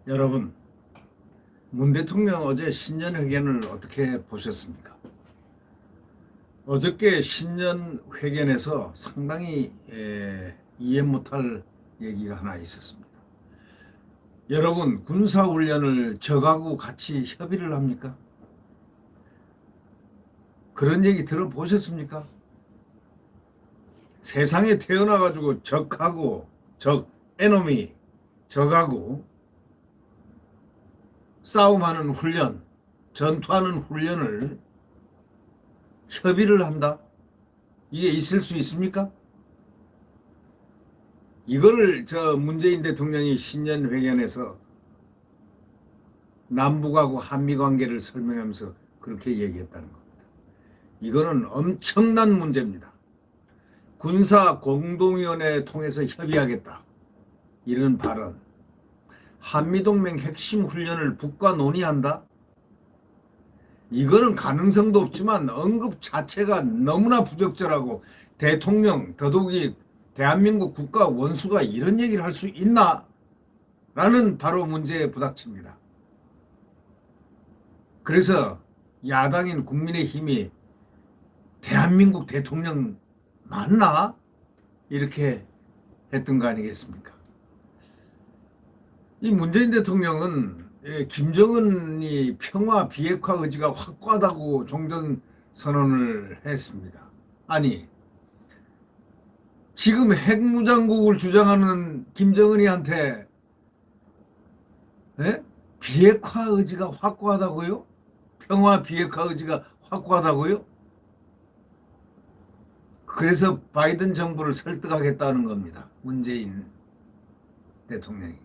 여러분, 문 대통령 어제 신년회견을 어떻게 보셨습니까? 어저께 신년회견에서 상당히 이해 못할 얘기가 하나 있었습니다. 여러분, 군사훈련을 적하고 같이 협의를 합니까? 그런 얘기 들어보셨습니까? 세상에 태어나가지고 에너미, 적하고 싸움하는 훈련, 전투하는 훈련을 협의를 한다? 이게 있을 수 있습니까? 이거를 문재인 대통령이 신년회견에서 남북하고 한미 관계를 설명하면서 그렇게 얘기했다는 겁니다. 이거는 엄청난 문제입니다. 군사 공동위원회 통해서 협의하겠다. 이런 발언. 한미동맹 핵심 훈련을 북과 논의한다? 이거는 가능성도 없지만 언급 자체가 너무나 부적절하고 대통령, 더더욱이 대한민국 국가 원수가 이런 얘기를 할 수 있나? 라는 바로 문제에 부닥칩니다. 그래서 야당인 국민의힘이 대한민국 대통령 맞나? 이렇게 했던 거 아니겠습니까? 이 문재인 대통령은 김정은이 평화 비핵화 의지가 확고하다고 종전선언을 했습니다. 아니, 지금 핵무장국을 주장하는 김정은이한테 비핵화 의지가 확고하다고요? 평화 비핵화 의지가 확고하다고요? 그래서 바이든 정부를 설득하겠다는 겁니다. 문재인 대통령이.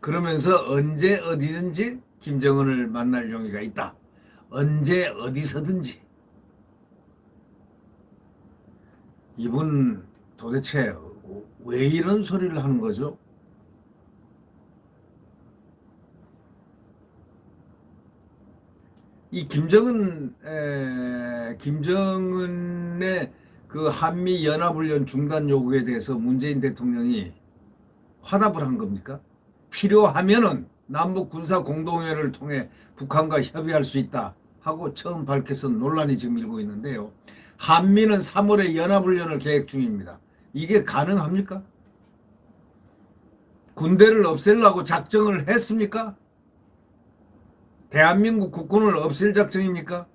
그러면서 언제 어디든지 김정은을 만날 용의가 있다. 언제 어디서든지. 이분 도대체 왜 이런 소리를 하는 거죠? 이 김정은의 그 한미 연합훈련 중단 요구에 대해서 문재인 대통령이 화답을 한 겁니까? 필요하면은 남북 군사 공동회의를 통해 북한과 협의할 수 있다 하고 처음 밝혀서 논란이 지금 일고 있는데요. 한미는 3월에 연합훈련을 계획 중입니다. 이게 가능합니까? 군대를 없애려고 작정을 했습니까? 대한민국 국군을 없앨 작정입니까?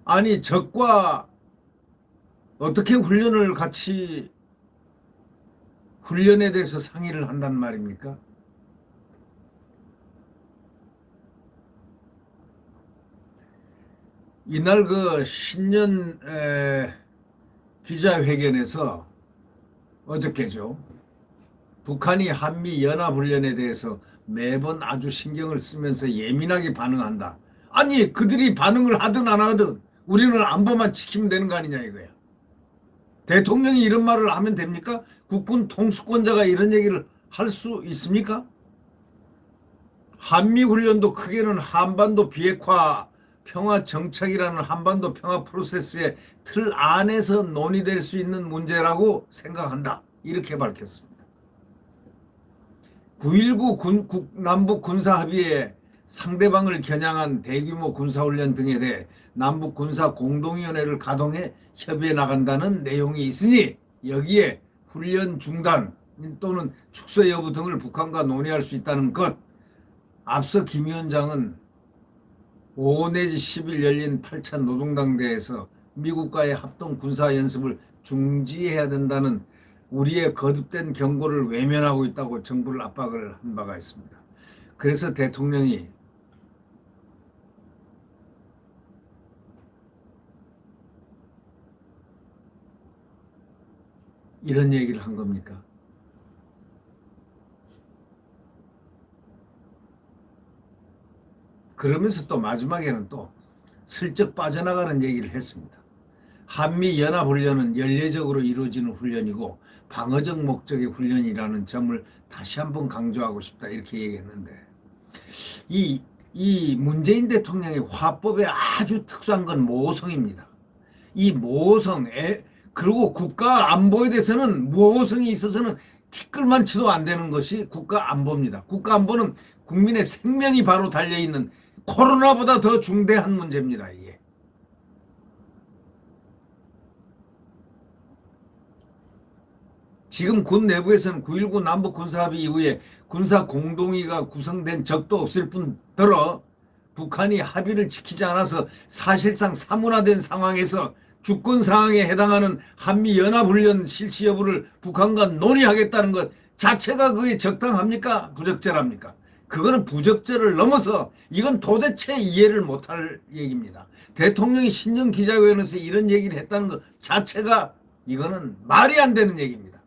아니, 적과 어떻게 훈련을 같이 훈련에 대해서 상의를 한단 말입니까? 이날 그 신년 기자회견에서 어저께죠. 북한이 한미 연합훈련에 대해서 매번 아주 신경을 쓰면서 예민하게 반응한다. 아니, 그들이 반응을 하든 안 하든 우리는 안보만 지키면 되는 거 아니냐 이거야. 대통령이 이런 말을 하면 됩니까? 국군 통수권자가 이런 얘기를 할 수 있습니까? 한미훈련도 크게는 한반도 비핵화 평화 정착이라는 한반도 평화 프로세스의 틀 안에서 논의될 수 있는 문제라고 생각한다. 이렇게 밝혔습니다. 9.19 남북 군사합의에 상대방을 겨냥한 대규모 군사훈련 등에 대해 남북 군사 공동위원회를 가동해 협의해 나간다는 내용이 있으니 여기에 훈련 중단 또는 축소 여부 등을 북한과 논의할 수 있다는 것. 앞서 김 위원장은 5 내지 10일 열린 8차 노동당대에서 미국과의 합동 군사연습을 중지해야 된다는 우리의 거듭된 경고를 외면하고 있다고 정부를 압박을 한 바가 있습니다. 그래서 대통령이 이런 얘기를 한 겁니까? 그러면서 또 마지막에는 또 슬쩍 빠져나가는 얘기를 했습니다. 한미 연합훈련은 연례적으로 이루어지는 훈련이고 방어적 목적의 훈련이라는 점을 다시 한번 강조하고 싶다 이렇게 얘기했는데 이 문재인 대통령의 화법에 아주 특수한 건 모성입니다. 이 모성, 그리고 국가 안보에 대해서는 모성이 있어서는 티끌만치도 안 되는 것이 국가안보입니다. 국가안보는 국민의 생명이 바로 달려있는 코로나보다 더 중대한 문제입니다. 이게. 지금 군 내부에서는 9.19 남북 군사합의 이후에 군사 공동위가 구성된 적도 없을 뿐더러 북한이 합의를 지키지 않아서 사실상 사문화된 상황에서 주권 사항에 해당하는 한미연합훈련 실시 여부를 북한과 논의하겠다는 것 자체가 그게 적당합니까? 부적절합니까? 그거는 부적절을 넘어서 이건 도대체 이해를 못할 얘기입니다. 대통령이 신년 기자회견에서 이런 얘기를 했다는 것 자체가 이거는 말이 안 되는 얘기입니다.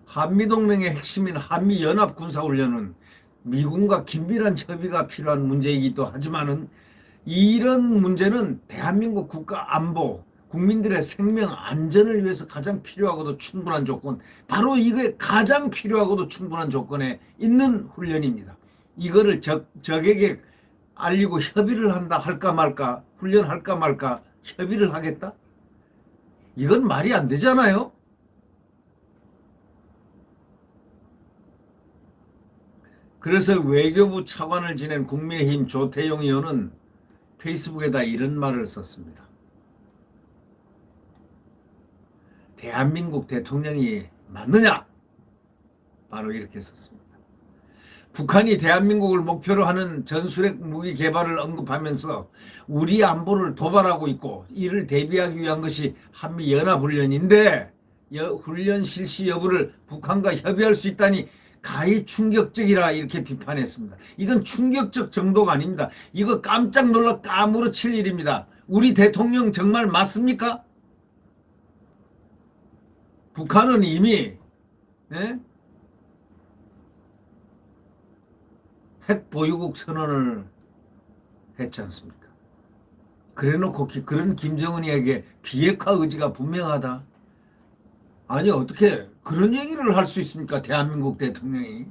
한미동맹의 핵심인 한미연합군사훈련은 미군과 긴밀한 협의가 필요한 문제이기도 하지만은 이런 문제는 대한민국 국가 안보, 국민들의 생명 안전을 위해서 가장 필요하고도 충분한 조건, 바로 이게 가장 필요하고도 충분한 조건에 있는 훈련입니다. 이거를 적에게 알리고 협의를 한다 할까 말까, 훈련할까 말까, 협의를 하겠다? 이건 말이 안 되잖아요. 그래서 외교부 차관을 지낸 국민의힘 조태용 의원은 페이스북에다 이런 말을 썼습니다. 대한민국 대통령이 맞느냐? 바로 이렇게 썼습니다. 북한이 대한민국을 목표로 하는 전술핵 무기 개발을 언급하면서 우리 안보를 도발하고 있고 이를 대비하기 위한 것이 한미연합훈련인데 훈련 실시 여부를 북한과 협의할 수 있다니 가히 충격적이라 이렇게 비판했습니다. 이건 충격적 정도가 아닙니다. 이거 깜짝 놀라 까무러칠 일입니다. 우리 대통령 정말 맞습니까? 북한은 이미 핵 보유국 선언을 했지 않습니까? 그래놓고 그런 김정은이에게 비핵화 의지가 분명하다. 아니 어떻게 그런 얘기를 할 수 있습니까? 대한민국 대통령이.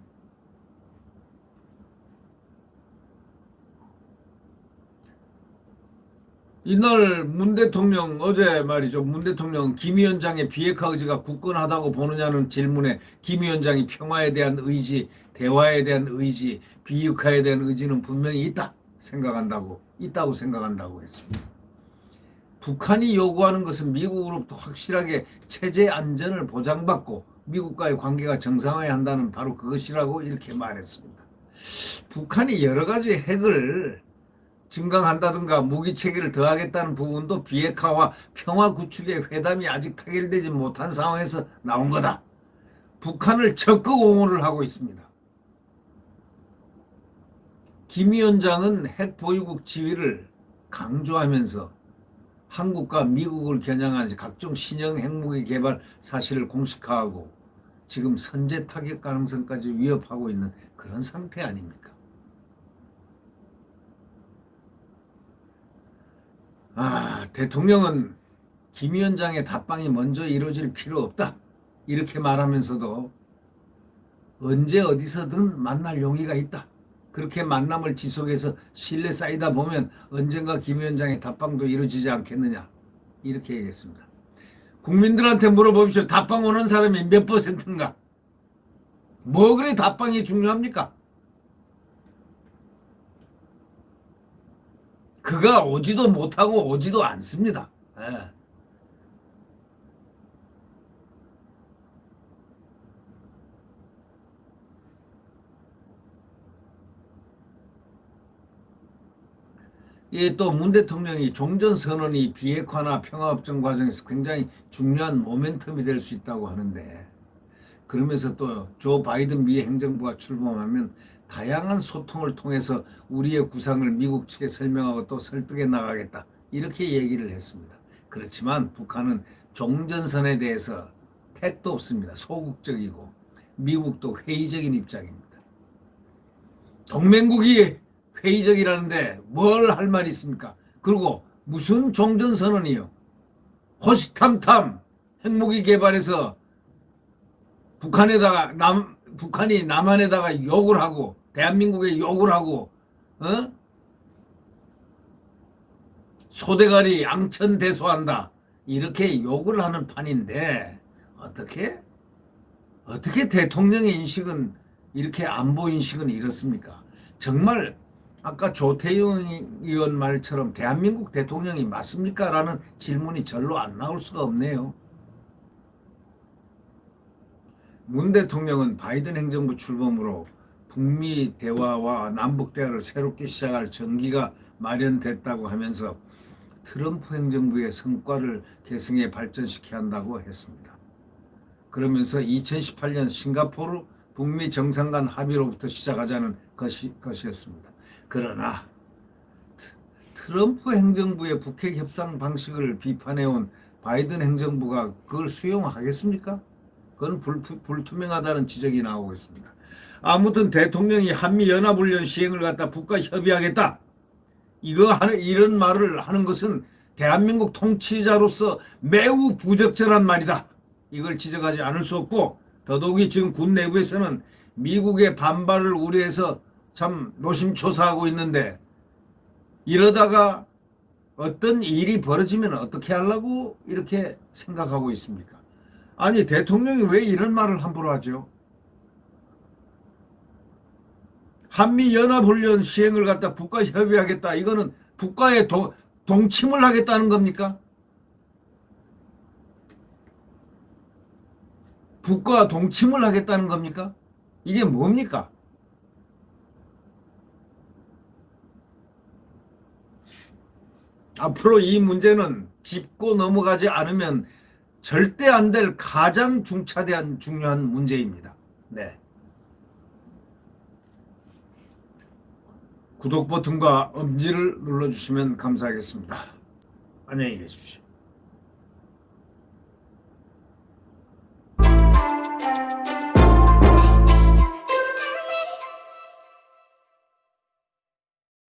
이날 문 대통령 어제 말이죠. 문 대통령 김 위원장의 비핵화 의지가 굳건하다고 보느냐는 질문에 김 위원장이 평화에 대한 의지, 대화에 대한 의지, 비핵화에 대한 의지는 분명히 있다고 생각한다고 했습니다. 북한이 요구하는 것은 미국으로부터 확실하게 체제 안전을 보장받고 미국과의 관계가 정상화해야 한다는 바로 그것이라고 이렇게 말했습니다. 북한이 여러 가지 핵을 증강한다든가 무기 체계를 더하겠다는 부분도 비핵화와 평화 구축의 회담이 아직 타결되지 못한 상황에서 나온 거다. 북한을 적극 옹호를 하고 있습니다. 김 위원장은 핵 보유국 지위를 강조하면서 한국과 미국을 겨냥한 각종 신형 핵무기 개발 사실을 공식화하고 지금 선제 타격 가능성까지 위협하고 있는 그런 상태 아닙니까? 대통령은 김 위원장의 답방이 먼저 이루어질 필요 없다. 이렇게 말하면서도 언제 어디서든 만날 용의가 있다. 그렇게 만남을 지속해서 신뢰 쌓이다 보면 언젠가 김 위원장의 답방도 이루어지지 않겠느냐. 이렇게 얘기했습니다. 국민들한테 물어보십시오. 답방 오는 사람이 몇 %인가? 뭐 그래 답방이 중요합니까? 그가 오지도 못하고 오지도 않습니다. 예. 또 문 대통령이 종전선언이 비핵화나 평화협정 과정에서 굉장히 중요한 모멘텀이 될 수 있다고 하는데 그러면서 또 조 바이든 미 행정부가 출범하면 다양한 소통을 통해서 우리의 구상을 미국 측에 설명하고 또 설득해 나가겠다 이렇게 얘기를 했습니다. 그렇지만 북한은 종전선에 대해서 택도 없습니다. 소극적이고 미국도 회의적인 입장입니다. 동맹국이 회의적이라는데 뭘 할 말이 있습니까? 그리고 무슨 종전선언이요? 호시탐탐 핵무기 개발해서 북한이 남한에다가 욕을 하고 대한민국에 욕을 하고 소대가리 양천대소한다. 이렇게 욕을 하는 판인데 어떻게 대통령의 인식은 이렇게 안보 인식은 이렇습니까? 정말 아까 조태용 의원 말처럼 대한민국 대통령이 맞습니까? 라는 질문이 절로 안 나올 수가 없네요. 문 대통령은 바이든 행정부 출범으로 북미 대화와 남북 대화를 새롭게 시작할 전기가 마련됐다고 하면서 트럼프 행정부의 성과를 계승해 발전시켜야 한다고 했습니다. 그러면서 2018년 싱가포르 북미 정상 간 합의로부터 시작하자는 것이었습니다. 그러나 트럼프 행정부의 북핵 협상 방식을 비판해온 바이든 행정부가 그걸 수용하겠습니까? 그건 불투명하다는 지적이 나오고 있습니다. 아무튼 대통령이 한미연합훈련 시행을 갖다 북과 협의하겠다. 이런 말을 하는 것은 대한민국 통치자로서 매우 부적절한 말이다. 이걸 지적하지 않을 수 없고, 더더욱이 지금 군 내부에서는 미국의 반발을 우려해서 참 노심초사하고 있는데, 이러다가 어떤 일이 벌어지면 어떻게 하려고 이렇게 생각하고 있습니까? 아니, 대통령이 왜 이런 말을 함부로 하죠? 한미연합훈련 시행을 갖다 북과 협의하겠다. 이거는 북과에 동침을 하겠다는 겁니까? 북과 동침을 하겠다는 겁니까? 이게 뭡니까? 앞으로 이 문제는 짚고 넘어가지 않으면 절대 안 될 가장 중차대한 중요한 문제입니다. 네. 구독 버튼과 엄지를 눌러주시면 감사하겠습니다. 안녕히 계십시오.